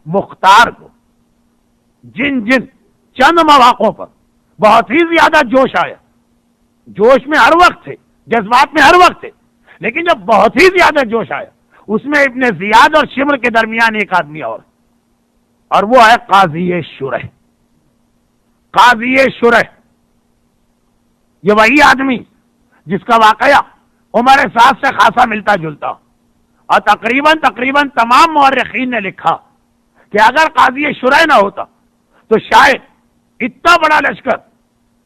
مختار کو جن چند مواقعوں پر بہت ہی زیادہ جوش آیا، جوش میں ہر وقت تھے، جذبات میں ہر وقت تھے، لیکن جب بہت ہی زیادہ جوش آیا اس میں ابن زیاد اور شمر کے درمیان ایک آدمی اور وہ ہے قاضی شرح۔ قاضی شرح یہ وہی آدمی جس کا واقعہ عمر سعد سے خاصا ملتا جلتا، اور تقریباً تمام مورخین نے لکھا کہ اگر قاضی شرح نہ ہوتا تو شاید اتنا بڑا لشکر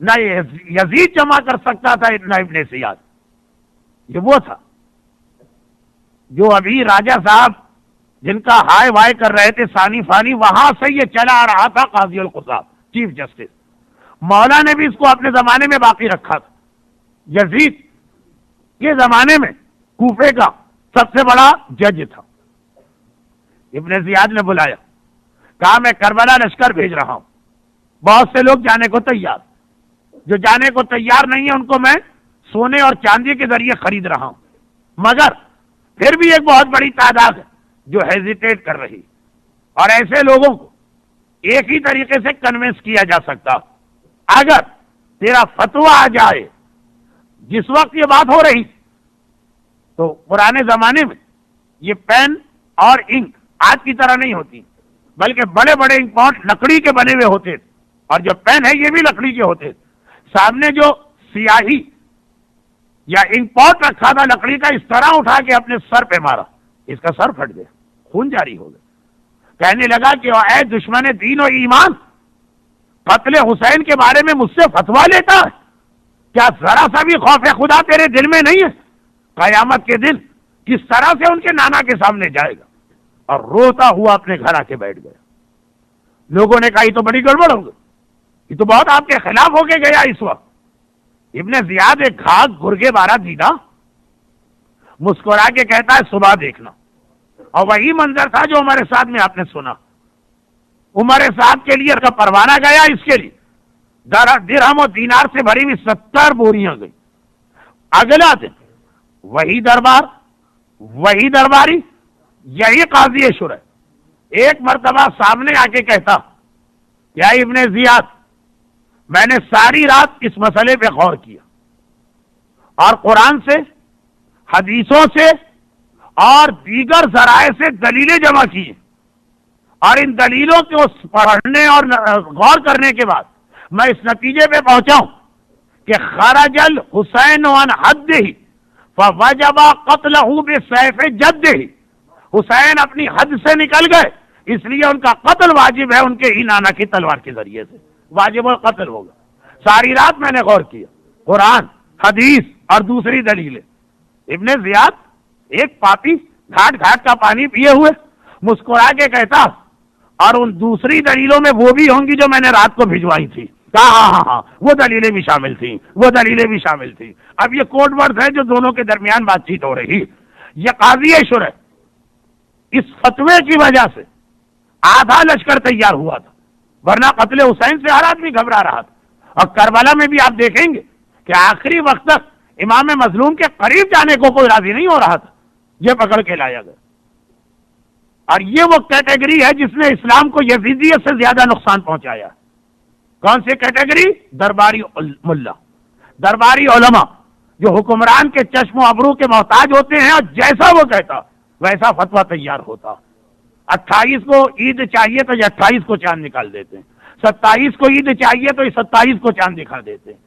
نہ یزید جمع کر سکتا تھا نہ ابن زیاد۔ یہ وہ تھا جو ابھی راجہ صاحب جن کا ہائے وائے کر رہے تھے ثانی فانی، وہاں سے یہ چلا آ رہا تھا قاضی القضات، چیف جسٹس۔ مولا نے بھی اس کو اپنے زمانے میں باقی رکھا تھا۔ یزید کے زمانے میں کوفے کا سب سے بڑا جج تھا۔ ابن زیاد نے بلایا، کہا میں کربلا لشکر بھیج رہا ہوں، بہت سے لوگ جانے کو تیار، جو جانے کو تیار نہیں ہے ان کو میں سونے اور چاندی کے ذریعے خرید رہا ہوں، مگر پھر بھی ایک بہت بڑی تعداد ہے جو ہیزیٹیٹ کر رہی، اور ایسے لوگوں کو ایک ہی طریقے سے کنونس کیا جا سکتا، اگر تیرا فتویٰ آ جائے۔ جس وقت یہ بات ہو رہی تو پرانے زمانے میں یہ پین اور انک آج کی طرح نہیں ہوتی، بلکہ بڑے بڑے انک پاٹ لکڑی کے بنے ہوئے ہوتے تھے، اور جو پین ہے یہ بھی لکڑی کے ہوتے تھے۔ سامنے جو سیاہی یا انک پاٹ رکھا تھا لکڑی کا، اس طرح اٹھا کے اپنے سر پہ مارا، اس کا سر پھٹ گیا، خون جاری ہو گیا۔ کہنے لگا کہ اے دشمن دین و ایمان، قتل حسین کے بارے میں مجھ سے فتویٰ لیتا ہے؟ کیا ذرا سا بھی خوف خدا تیرے دل میں نہیں ہے؟ قیامت کے دن کس طرح سے ان کے نانا کے سامنے جائے گا؟ اور روتا ہوا اپنے گھر آ کے بیٹھ گیا۔ لوگوں نے کہا یہ تو بڑی گڑبڑ ہو گئی، یہ تو بہت آپ کے خلاف ہو کے گیا اس وقت۔ ابن زیاد ایک گھاگ گرگے بارہ دیدہ مسکرا کے کہتا ہے صبح دیکھنا، اور وہی منظر تھا جو عمر سعد میں آپ نے سنا۔ عمر سعد کے لیے کا پروانہ گیا، اس کے لیے درہم و دینار سے بھری ہوئی 70 بوریاں گئی۔ اگلا دن وہی دربار، وہی درباری، یہی قاضی شرح ایک مرتبہ سامنے آ کے کہتا کیا ابن زیاد، میں نے ساری رات اس مسئلے پہ غور کیا اور قرآن سے، حدیثوں سے اور دیگر ذرائع سے دلیلیں جمع کی، اور ان دلیلوں کو پڑھنے اور غور کرنے کے بعد میں اس نتیجے پہ پہنچا ہوں کہ خرج الحسین عن حدہ فوجب قتلہ بسیف جدہ، حسین اپنی حد سے نکل گئے اس لیے ان کا قتل واجب ہے، ان کے ہی نانا کی تلوار کے ذریعے سے واجب القتل ہوگا۔ ساری رات میں نے غور کیا، قرآن، حدیث اور دوسری دلیلیں۔ ابن زیاد ایک پاپی گھاٹ گھاٹ کا پانی پیے ہوئے مسکرا کے کہتا، اور ان دوسری دلیلوں میں وہ بھی ہوں گی جو میں نے رات کو بھجوائی تھی۔ کہا ہاں وہ دلیلیں بھی شامل تھیں، وہ دلیلیں بھی شامل تھیں۔ اب یہ کوڈ ورڈ ہے جو دونوں کے درمیان بات چیت ہو رہی۔ یہ قاضی شرح اس فتوے کی وجہ سے آدھا لشکر تیار ہوا تھا، ورنہ قتل حسین سے ہر آدمی گھبرا رہا تھا۔ اور کربلا میں بھی آپ دیکھیں گے کہ آخری وقت تک امام مظلوم کے قریب جانے کو کوئی راضی نہیں ہو رہا تھا، یہ پکڑ کے لایا گیا۔ اور یہ وہ کیٹیگری ہے جس نے اسلام کو یزیدیت سے زیادہ نقصان پہنچایا۔ کون سی کیٹیگری؟ درباری ملا، درباری علماء جو حکمران کے چشم و ابرو کے محتاج ہوتے ہیں، اور جیسا وہ کہتا ویسا فتویٰ تیار ہوتا۔ 28 کو عید چاہیے تو یہ 28 کو چاند نکال دیتے ہیں، 27 کو عید چاہیے تو یہ 27 کو چاند دکھا دیتے ہیں۔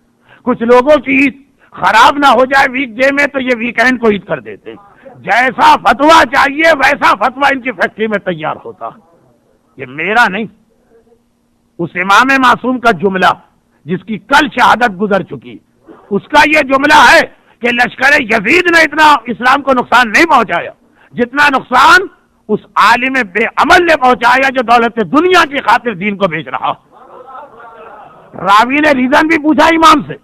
کچھ لوگوں کی عید خراب نہ ہو جائے ویک ڈے میں تو یہ ویکینڈ کو عید کر دیتے ہیں۔ جیسا فتویٰ چاہیے ویسا فتویٰ ان کی فیکٹری میں تیار ہوتا۔ یہ میرا نہیں، اس امام معصوم کا جملہ جس کی کل شہادت گزر چکی، اس کا یہ جملہ ہے کہ لشکر یزید نے اتنا اسلام کو نقصان نہیں پہنچایا جتنا نقصان اس عالم بے عمل نے پہنچایا جو دولت دنیا کی خاطر دین کو بیچ رہا۔ راوی نے ریزن بھی پوچھا امام سے،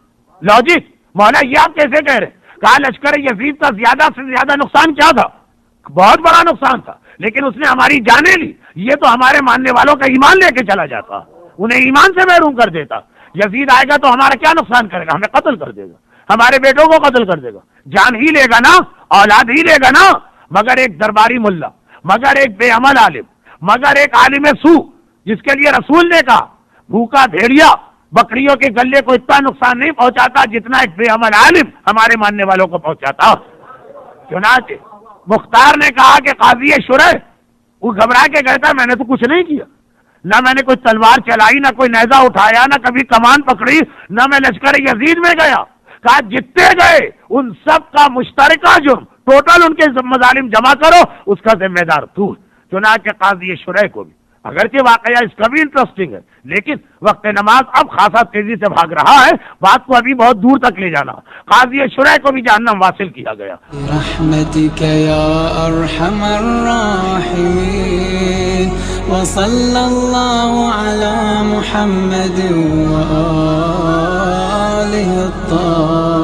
لاجک، مولا یہ آپ کیسے کہہ رہے؟ کہا لشکر یزید کا زیادہ سے زیادہ نقصان کیا تھا؟ بہت بڑا نقصان تھا، لیکن اس نے ہماری جانیں لی، یہ تو ہمارے ماننے والوں کا ایمان لے کے چلا جاتا، انہیں ایمان سے محروم کر دیتا۔ یزید آئے گا تو ہمارا کیا نقصان کرے گا؟ ہمیں قتل کر دے گا، ہمارے بیٹوں کو قتل کر دے گا، جان ہی لے گا نا، اولاد ہی لے گا نا۔ مگر ایک درباری ملا، مگر ایک بے عمل عالم، مگر ایک عالم سو جس کے لیے رسول نے کہا بھوکا بھیڑیا بکریوں کے گلے کو اتنا نقصان نہیں پہنچاتا جتنا ایک بے عمل عالم ہمارے ماننے والوں کو پہنچاتا. چنانچہ مختار نے کہا کہ قاضی شرح وہ گھبرا کے کہتا میں نے تو کچھ نہیں کیا، نہ میں نے کوئی تلوار چلائی، نہ کوئی نیزہ اٹھایا، نہ کبھی کمان پکڑی، نہ میں لشکر یزید میں گیا. کہا جتنے گئے ان سب کا مشترکہ جرم ٹوٹل ان کے مظالم جمع کرو، اس کا ذمہ دار تو. چنانچہ قاضی شرح کو بھی، اگرچہ واقعہ اس کا بھی انٹرسٹنگ ہے لیکن وقت نماز اب خاصا تیزی سے بھاگ رہا ہے، بات کو ابھی بہت دور تک لے جانا. قاضی شرح کو بھی جہنم واصل کیا گیا. برحمتک یا ارحم الراحمین وصلی اللہ علی محمد وآلہ الطاہرین.